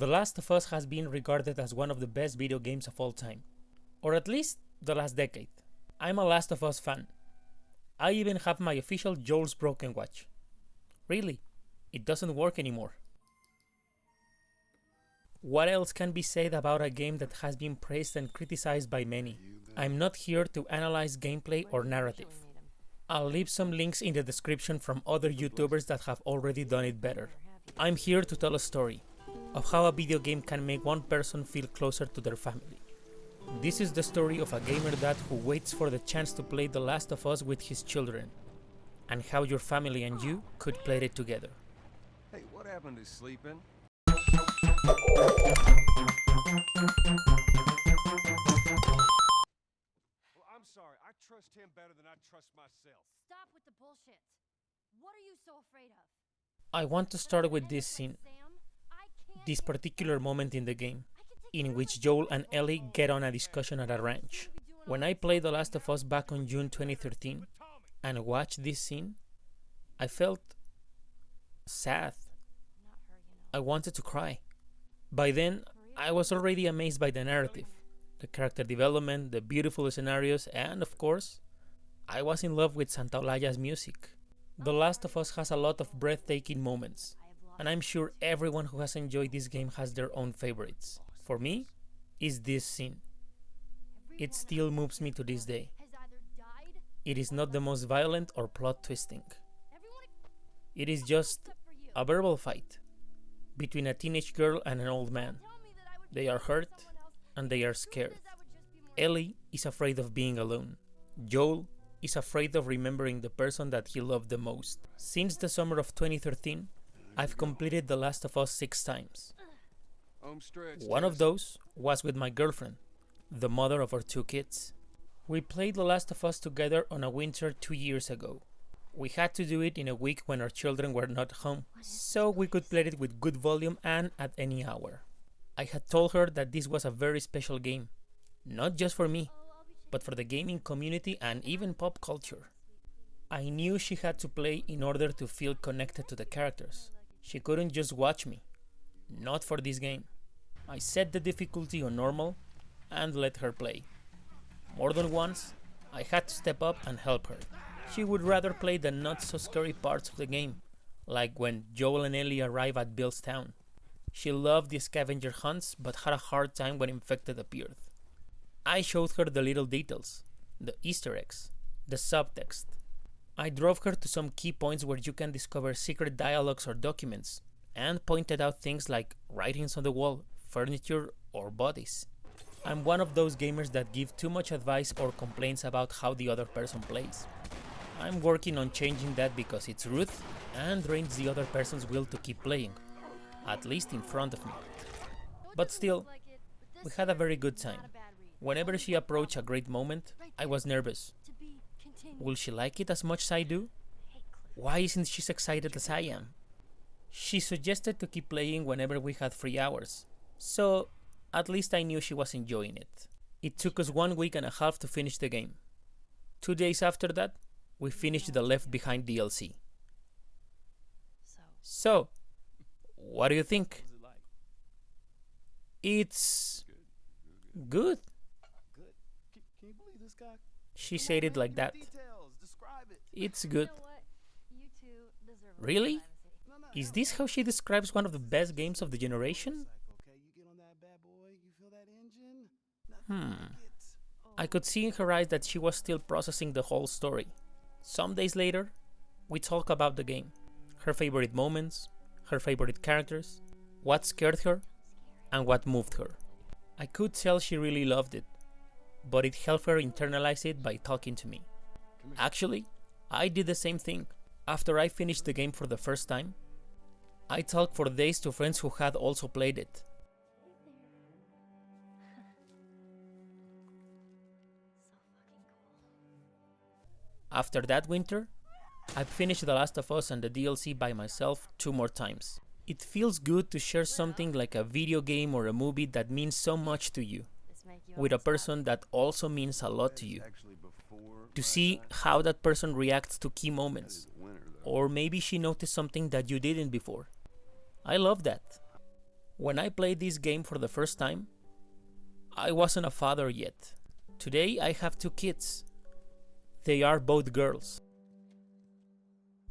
The Last of Us has been regarded as one of the best video games of all time, or at least the last decade. I'm a Last of Us fan. I even have my official Joel's Broken Watch. Really, it doesn't work anymore. What else can be said about a game that has been praised and criticized by many? I'm not here to analyze gameplay or narrative. I'll leave some links in the description from other YouTubers that have already done it better. I'm here to tell a story of how a video game can make one person feel closer to their family. This is the story of a gamer dad who waits for the chance to play The Last of Us with his children, and how your family and you could play it together. Hey, what happened to sleeping? Well, I'm sorry. I trust him better than I trust myself. Stop with the bullshit. What are you so afraid of? I want to start with this scene, this particular moment in the game, in which Joel and Ellie get on a discussion at a ranch. When I played The Last of Us back on June 2013 and watched this scene, I felt sad. I wanted to cry. By then, I was already amazed by the narrative, the character development, the beautiful scenarios, and of course, I was in love with Santaolalla's music. The Last of Us has a lot of breathtaking moments, and I'm sure everyone who has enjoyed this game has their own favorites. For me, it's this scene. It still moves me to this day. It is not the most violent or plot twisting. It is just a verbal fight between a teenage girl and an old man. They are hurt and they are scared. Ellie is afraid of being alone. Joel is afraid of remembering the person that he loved the most. Since the summer of 2013, I've completed The Last of Us 6 times. One of those was with my girlfriend, the mother of our 2 kids. We played The Last of Us together on a winter 2 years ago. We had to do it in a week when our children were not home, so we could play it with good volume and at any hour. I had told her that this was a very special game, not just for me, but for the gaming community and even pop culture. I knew she had to play in order to feel connected to the characters. She couldn't just watch me. Not for this game. I set the difficulty on normal and let her play. More than once, I had to step up and help her. She would rather play the not so scary parts of the game, like when Joel and Ellie arrive at Bill's town. She loved the scavenger hunts but had a hard time when infected appeared. I showed her the little details, the Easter eggs, the subtext. I drove her to some key points where you can discover secret dialogues or documents, and pointed out things like writings on the wall, furniture, or bodies. I'm one of those gamers that give too much advice or complaints about how the other person plays. I'm working on changing that because it's rude and drains the other person's will to keep playing, at least in front of me. But still, we had a very good time. Whenever she approached a great moment, I was nervous. Will she like it as much as I do? Why isn't she as excited as I am? She suggested to keep playing whenever we had free hours, so at least I knew she was enjoying it. It took us 1 week and a half to finish the game. 2 days after that, we finished the Left Behind DLC. So, what do you think? It's good. Can you believe this guy? She said it like that. It's good. You two deserve a Really? privacy. Is this how she describes one of the best games of the generation? Okay, you get on that bad boy, you feel that engine? I could see in her eyes that she was still processing the whole story. Some days later, we talk about the game, her favorite moments, her favorite characters, what scared her, and what moved her. I could tell she really loved it, but it helped her internalize it by talking to me. Actually, I did the same thing. After I finished the game for the first time, I talked for days to friends who had also played it. After that winter, I finished The Last of Us and the DLC by myself 2 more times. It feels good to share something like a video game or a movie that means so much to you, with a person that also means a lot to you. To see how that person reacts to key moments, or maybe she noticed something that you didn't before. I love that. When I played this game for the first time, I wasn't a father yet. Today I have 2 kids. They are both girls.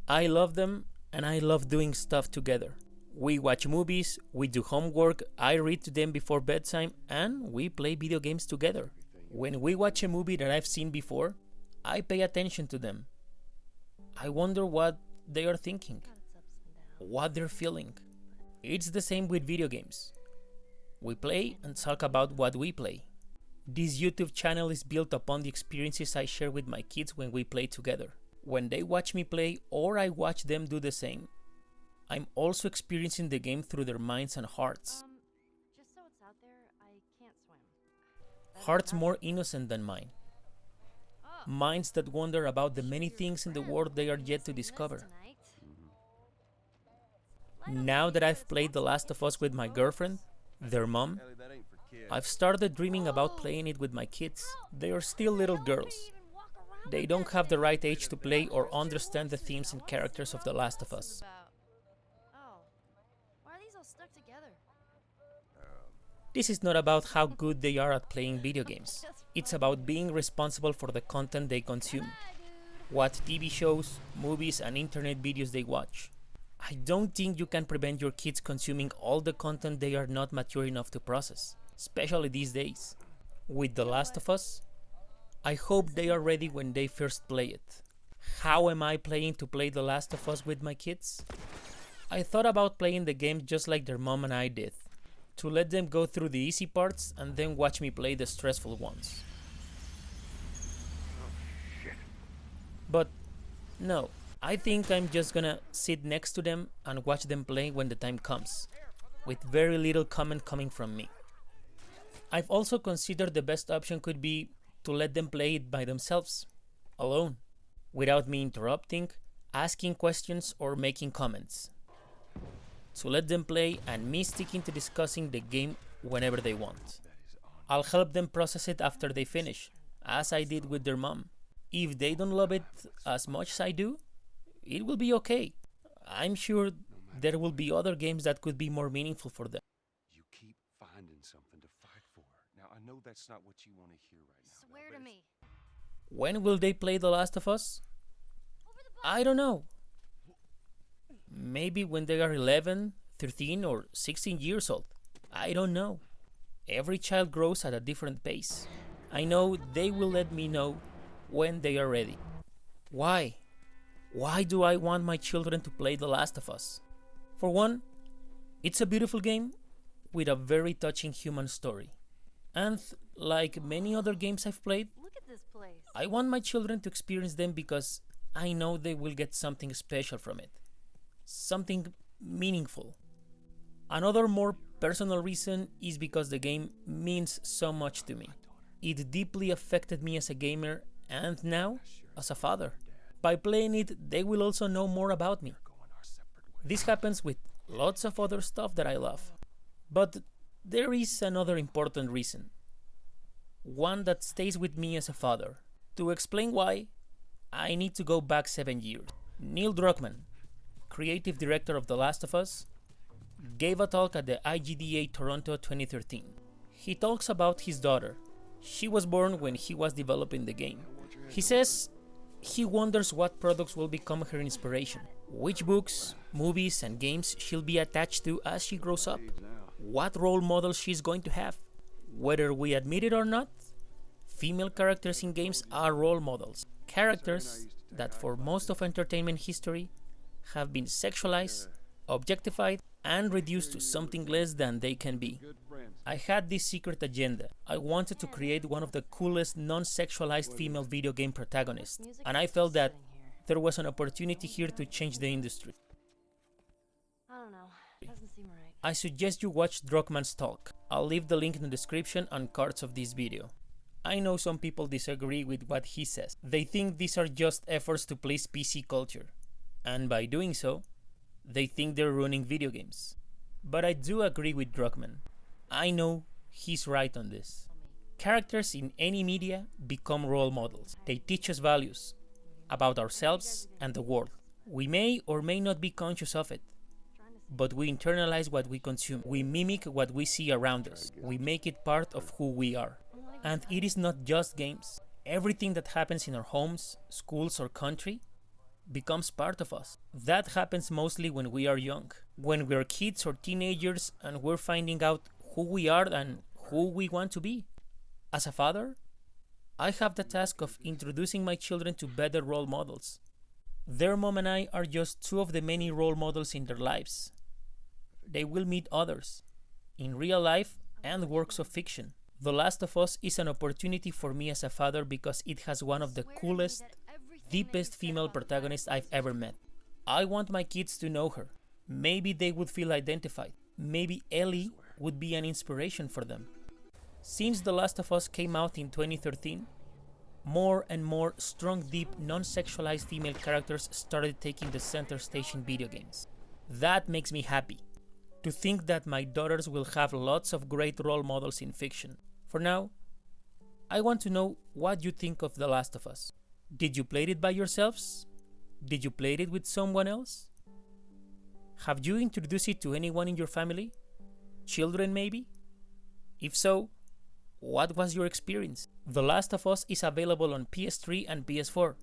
I love them and I love doing stuff together. We watch movies, we do homework, I read to them before bedtime, and we play video games together. When we watch a movie that I've seen before, I pay attention to them. I wonder what they are thinking, what they're feeling. It's the same with video games. We play and talk about what we play. This YouTube channel is built upon the experiences I share with my kids when we play together. When they watch me play or I watch them do the same, I'm also experiencing the game through their minds and hearts. Just so it's out there, I can't swim. Hearts more innocent than mine. Minds that wonder about the many things in the world they are yet to discover. Now that I've played The Last of Us with my girlfriend, their mom, Ellie, that ain't for kids. I've started dreaming about playing it with my kids. They are still little girls. They don't have the right age to play or understand the themes and characters of The Last of Us. Oh, why are these all stuck together? This is not about how good they are at playing video games. It's about being responsible for the content they consume, what TV shows, movies, and internet videos they watch. I don't think you can prevent your kids consuming all the content they are not mature enough to process, especially these days. With The Last of Us, I hope they are ready when they first play it. How am I planning to play The Last of Us with my kids? I thought about playing the game just like their mom and I did, to let them go through the easy parts and then watch me play the stressful ones. But no, I think I'm just gonna sit next to them and watch them play when the time comes, with very little comment coming from me. I've also considered the best option could be to let them play it by themselves, alone, without me interrupting, asking questions, or making comments. To let them play and me sticking to discussing the game whenever they want. I'll help them process it after they finish, as I did with their mom. If they don't love it as much as I do, it will be okay. I'm sure there will be other games that could be more meaningful for them. You keep finding something to fight for. Now, I know that's not what you want to hear right now. Swear but to it's- me. When will they play The Last of Us? I don't know. Maybe when they are 11, 13, or 16 years old. I don't know. Every child grows at a different pace. I know they will let me know when they are ready. Why? Why do I want my children to play The Last of Us? For one, it's a beautiful game with a very touching human story. And like many other games I've played, Look at this place. I want my children to experience them because I know they will get something special from it. Something meaningful. Another more personal reason is because the game means so much to me. It deeply affected me as a gamer and now as a father. By playing it, they will also know more about me. This happens with lots of other stuff that I love. But there is another important reason. One that stays with me as a father. To explain why, I need to go back 7 years. Neil Druckmann, creative director of The Last of Us, gave a talk at the IGDA Toronto 2013. He talks about his daughter. She was born when he was developing the game. He says he wonders what products will become her inspiration, which books, movies, and games she'll be attached to as she grows up, what role models she's going to have. Whether we admit it or not, female characters in games are role models, characters that for most of entertainment history have been sexualized, objectified, and reduced to something less than they can be. I had this secret agenda. I wanted to create one of the coolest non-sexualized female video game protagonists, and I felt that there was an opportunity here to change the industry. I don't know. Doesn't seem right. I suggest you watch Druckmann's talk. I'll leave the link in the description and cards of this video. I know some people disagree with what he says. They think these are just efforts to please PC culture, and by doing so, they think they're ruining video games. But I do agree with Druckmann. I know he's right on this. Characters in any media become role models. They teach us values about ourselves and the world. We may or may not be conscious of it, but we internalize what we consume. We mimic what we see around us. We make it part of who we are. And it is not just games. Everything that happens in our homes, schools, or country becomes part of us. That happens mostly when we are young, when we're kids or teenagers and we're finding out who we are and who we want to be. As a father, I have the task of introducing my children to better role models. Their mom and I are just two of the many role models in their lives. They will meet others, in real life and works of fiction. The Last of Us is an opportunity for me as a father because it has one of the coolest, deepest female protagonists I've ever met. I want my kids to know her. Maybe they would feel identified. Maybe Ellie would be an inspiration for them. Since The Last of Us came out in 2013, more and more strong, deep, non-sexualized female characters started taking the center stage in video games. That makes me happy, to think that my daughters will have lots of great role models in fiction. For now, I want to know what you think of The Last of Us. Did you play it by yourselves? Did you play it with someone else? Have you introduced it to anyone in your family? Children maybe? If so, what was your experience? The Last of Us is available on PS3 and PS4,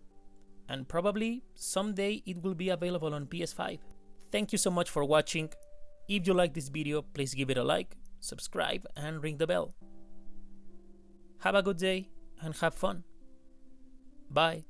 and probably someday it will be available on PS5. Thank you so much for watching. If you like this video, please give it a like, subscribe, and ring the bell. Have a good day and have fun. Bye.